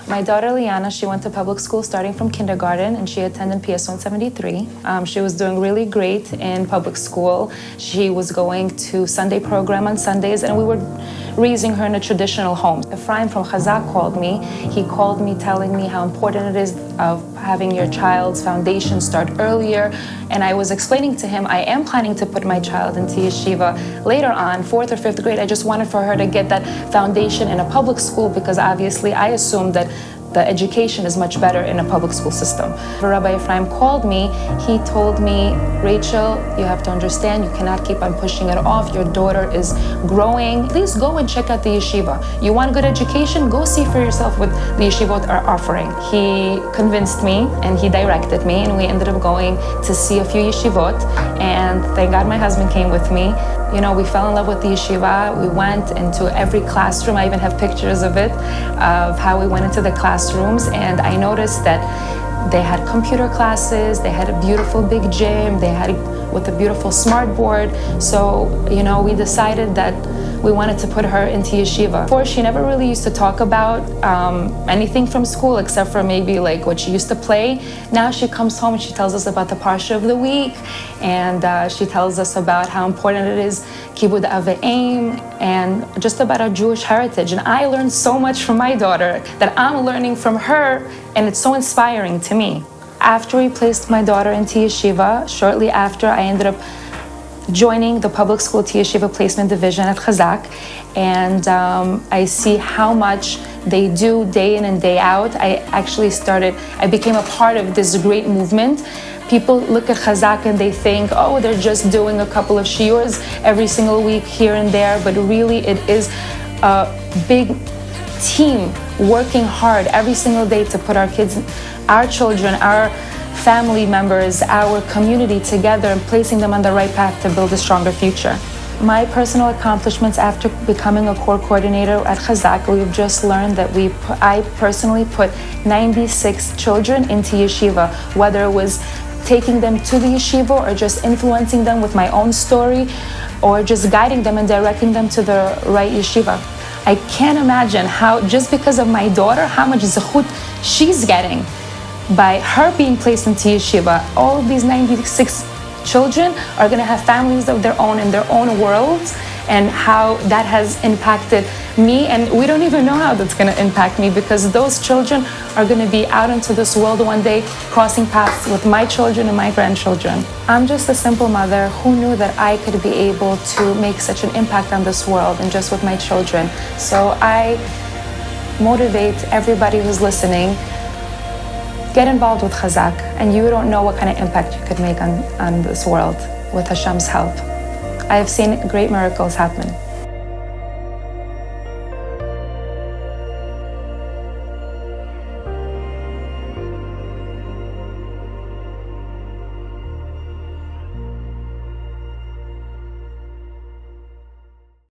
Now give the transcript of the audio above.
My daughter Liana, she went to public school starting from kindergarten and she attended PS 173. She was doing really great in public school. She was going to Sunday program on Sundays and we were raising her in a traditional home. Ephraim from Chazaq called me. He called me telling me how important it is of having your child's foundation start earlier. And I was explaining to him, I am planning to put my child into yeshiva later on, 4th or 5th grade. I just wanted for her to get that foundation in a public school because obviously I assumed that the education is much better in a public school system. Rabbi Ephraim called me. He told me, Rachel, you have to understand, you cannot keep on pushing it off. Your daughter is growing. Please go and check out the yeshiva. You want good education? Go see for yourself what the yeshivot are offering. He convinced me and he directed me and we ended up going to see a few yeshivot. And thank God my husband came with me. You know, we fell in love with the yeshiva. We went into every classroom. I even have pictures of it, of how we went into the classrooms. And I noticed that they had computer classes, they had a beautiful big gym, they had with a beautiful smart board. So, you know, we decided that we wanted to put her into yeshiva. Before, she never really used to talk about anything from school except for maybe like what she used to play. Now she comes home and she tells us about the parsha of the week, and she tells us about how important it is, kibud aveim, and just about our Jewish heritage. And I learned so much from my daughter that I'm learning from her, and it's so inspiring to me. After we placed my daughter into yeshiva, shortly after I ended up joining the public school to yeshiva placement division at Chazaq, and I see how much they do day in and day out. I became a part of this great movement. People look at Chazaq and they think, oh, they're just doing a couple of shiurs every single week here and there, but really it is a big team working hard every single day to put our kids, our children, our family members, our community together and placing them on the right path to build a stronger future. My personal accomplishments after becoming a core coordinator at Chazaq, we've just learned that I personally put 96 children into yeshiva, whether it was taking them to the yeshiva or just influencing them with my own story or just guiding them and directing them to the right yeshiva. I can't imagine how, just because of my daughter, how much zechut she's getting by her being placed into yeshiva. All of these 96 children are going to have families of their own in their own worlds, and how that has impacted me. And we don't even know how that's going to impact me, because those children are going to be out into this world one day, crossing paths with my children and my grandchildren. I'm just a simple mother who knew that I could be able to make such an impact on this world and just with my children. So I motivate everybody who's listening, get involved with Chazaq, and you don't know what kind of impact you could make on this world with Hashem's help. I have seen great miracles happen.